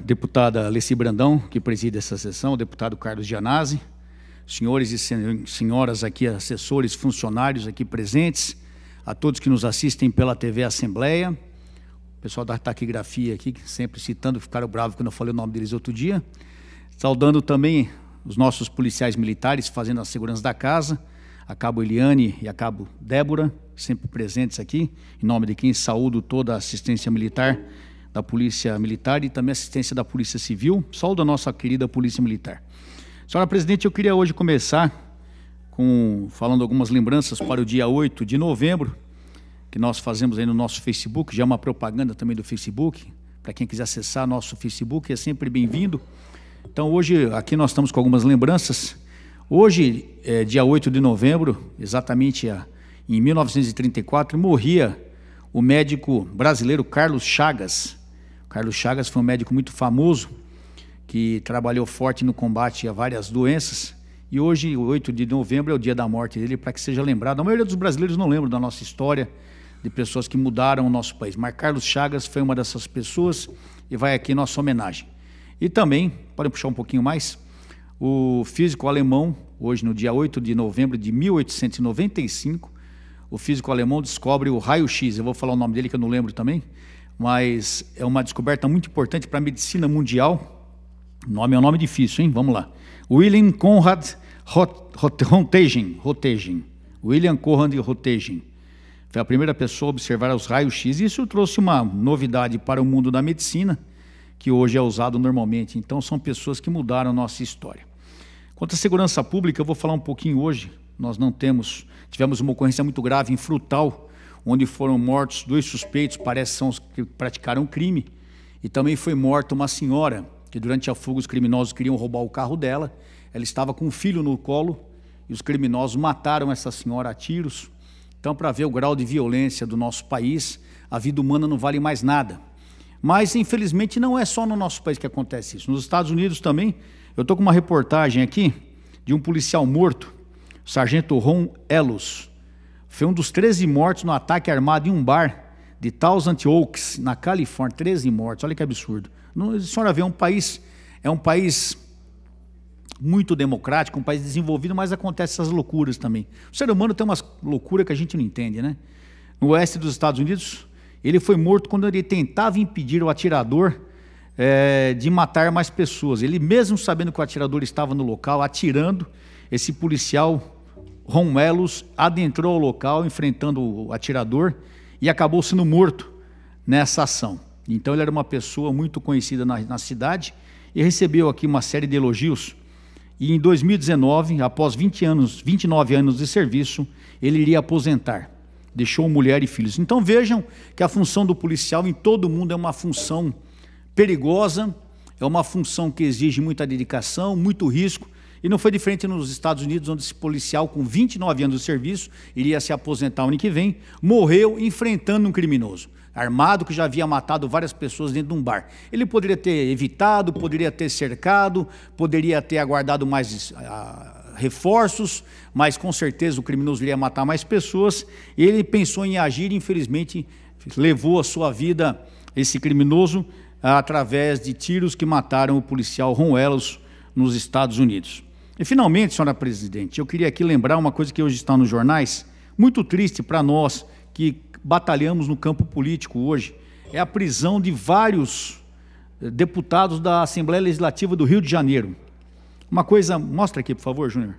deputada Alessi Brandão, que preside essa sessão, o deputado Carlos Gianazzi, senhores e senhoras aqui, assessores, funcionários aqui presentes, a todos que nos assistem pela TV Assembleia, o pessoal da taquigrafia aqui, sempre citando, ficaram bravos quando eu falei o nome deles outro dia, saudando também os nossos policiais militares fazendo a segurança da casa, a cabo Eliane e a cabo Débora, sempre presentes aqui, em nome de quem saúdo toda a assistência militar da Polícia Militar e também assistência da Polícia Civil, saúdo a nossa querida Polícia Militar. Senhora Presidente, eu queria hoje começar falando algumas lembranças para o dia 8 de novembro, que nós fazemos aí no nosso Facebook, já é uma propaganda também do Facebook, para quem quiser acessar nosso Facebook, é sempre bem-vindo. Então hoje, aqui nós estamos com algumas lembranças. Hoje, dia 8 de novembro, exatamente em 1934, morria o médico brasileiro Carlos Chagas. Carlos Chagas foi um médico muito famoso, que trabalhou forte no combate a várias doenças. E hoje, 8 de novembro, é o dia da morte dele, para que seja lembrado. A maioria dos brasileiros não lembra da nossa história, de pessoas que mudaram o nosso país. Mas Carlos Chagas foi uma dessas pessoas e vai aqui nossa homenagem. E também, podem puxar um pouquinho mais, o físico alemão, hoje no dia 8 de novembro de 1895, o físico alemão descobre o raio-x. Eu vou falar o nome dele que eu não lembro também, mas é uma descoberta muito importante para a medicina mundial. O nome é um nome difícil, hein? Vamos lá. William Conrad Röntgen. William Conrad Röntgen. Foi a primeira pessoa a observar os raios-x. E isso trouxe uma novidade para o mundo da medicina, que hoje é usado normalmente. Então, são pessoas que mudaram a nossa história. Quanto à segurança pública, eu vou falar um pouquinho hoje. Nós tivemos uma ocorrência muito grave em Frutal, onde foram mortos 2 suspeitos, parece que são os que praticaram crime. E também foi morta uma senhora, que durante a fuga os criminosos queriam roubar o carro dela. Ela estava com um filho no colo e os criminosos mataram essa senhora a tiros. Então, para ver o grau de violência do nosso país, a vida humana não vale mais nada. Mas, infelizmente, não é só no nosso país que acontece isso. Nos Estados Unidos também, eu estou com uma reportagem aqui de um policial morto, o sargento Ron Ellis. Foi um dos 13 mortos no ataque armado em um bar de Thousand Oaks, na Califórnia. 13 mortos, olha que absurdo. A senhora vê, é um país muito democrático, um país desenvolvido, mas acontecem essas loucuras também. O ser humano tem umas loucuras que a gente não entende, né? No oeste dos Estados Unidos, ele foi morto quando ele tentava impedir o atirador de matar mais pessoas. Ele mesmo sabendo que o atirador estava no local, atirando, esse policial, Ron Ellis, adentrou o local, enfrentando o atirador e acabou sendo morto nessa ação. Então ele era uma pessoa muito conhecida na cidade e recebeu aqui uma série de elogios. E em 2019, após 29 anos de serviço, ele iria aposentar. Deixou mulher e filhos. Então vejam que a função do policial em todo o mundo é uma função perigosa, é uma função que exige muita dedicação, muito risco, e não foi diferente nos Estados Unidos, onde esse policial com 29 anos de serviço, iria se aposentar o ano que vem, morreu enfrentando um criminoso, armado, que já havia matado várias pessoas dentro de um bar. Ele poderia ter evitado, poderia ter cercado, poderia ter aguardado mais reforços, mas com certeza o criminoso iria matar mais pessoas. Ele pensou em agir e infelizmente levou a sua vida, esse criminoso, através de tiros que mataram o policial Ron Ellis nos Estados Unidos. E finalmente, senhora Presidente, eu queria aqui lembrar uma coisa que hoje está nos jornais, muito triste para nós que batalhamos no campo político hoje, é a prisão de vários deputados da Assembleia Legislativa do Rio de Janeiro. Uma coisa, mostra aqui, por favor, Júnior,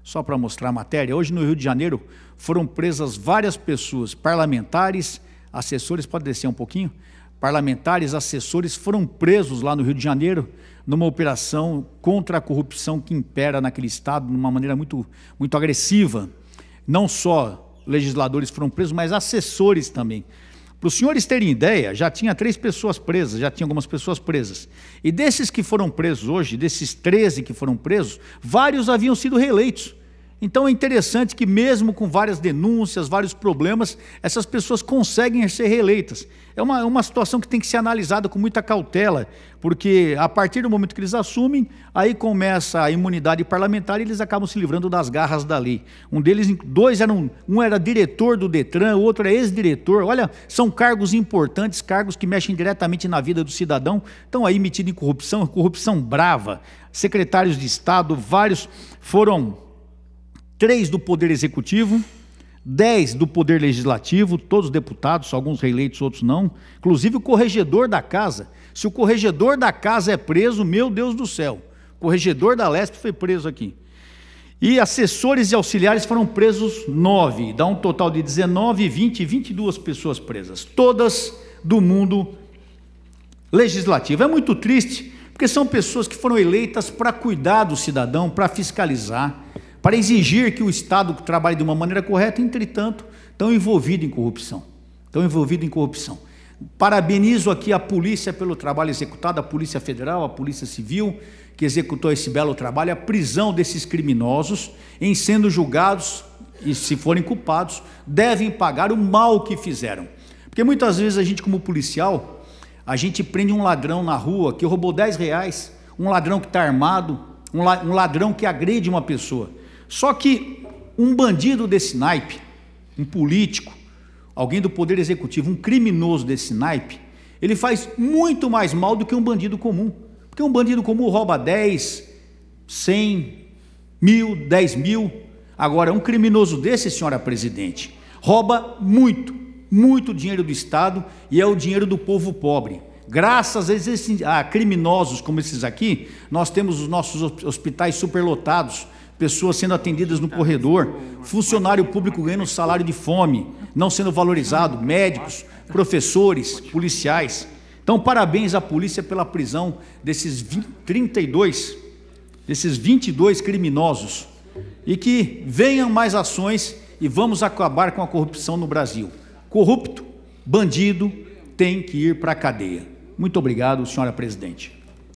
só para mostrar a matéria. Hoje no Rio de Janeiro foram presas várias pessoas, parlamentares, assessores, pode descer um pouquinho? Parlamentares, assessores foram presos lá no Rio de Janeiro numa operação contra a corrupção que impera naquele estado de uma maneira muito agressiva. Não só legisladores foram presos, mas assessores também. Para os senhores terem ideia, já tinha 3 pessoas presas, já tinha algumas pessoas presas. E desses que foram presos hoje, desses 13 que foram presos, vários haviam sido reeleitos. Então é interessante que mesmo com várias denúncias, vários problemas, essas pessoas conseguem ser reeleitas. É uma situação que tem que ser analisada com muita cautela, porque a partir do momento que eles assumem, aí começa a imunidade parlamentar e eles acabam se livrando das garras da lei. Um era diretor do Detran, o outro é ex-diretor. Olha, são cargos importantes, cargos que mexem diretamente na vida do cidadão, estão aí metidos em corrupção, corrupção brava. Secretários de Estado, vários foram... 3 do Poder Executivo, 10 do Poder Legislativo, todos deputados, alguns reeleitos, outros não. Inclusive o corregedor da casa. Se o corregedor da casa é preso, meu Deus do céu. O corregedor da Lesp foi preso aqui. E assessores e auxiliares foram presos 9. Dá um total de 19, 20 e 22 pessoas presas. Todas do mundo legislativo. É muito triste, porque são pessoas que foram eleitas para cuidar do cidadão, para fiscalizar, para exigir que o Estado trabalhe de uma maneira correta, entretanto, estão envolvidos em corrupção. Parabenizo aqui a polícia pelo trabalho executado, a Polícia Federal, a Polícia Civil, que executou esse belo trabalho, a prisão desses criminosos, em sendo julgados, e se forem culpados, devem pagar o mal que fizeram. Porque muitas vezes a gente, como policial, a gente prende um ladrão na rua que roubou R$10, um ladrão que está armado, um ladrão que agride uma pessoa. Só que um bandido desse naipe, um político, alguém do Poder Executivo, um criminoso desse naipe, ele faz muito mais mal do que um bandido comum. Porque um bandido comum rouba 10, 100, 1.000, 10 mil. Agora, um criminoso desse, senhora presidente, rouba muito dinheiro do Estado e é o dinheiro do povo pobre. Graças a criminosos como esses aqui, nós temos os nossos hospitais superlotados, pessoas sendo atendidas no corredor, funcionário público ganhando salário de fome, não sendo valorizado, médicos, professores, policiais. Então, parabéns à polícia pela prisão desses 22 criminosos. E que venham mais ações e vamos acabar com a corrupção no Brasil. Corrupto, bandido, tem que ir para a cadeia. Muito obrigado, senhora presidente.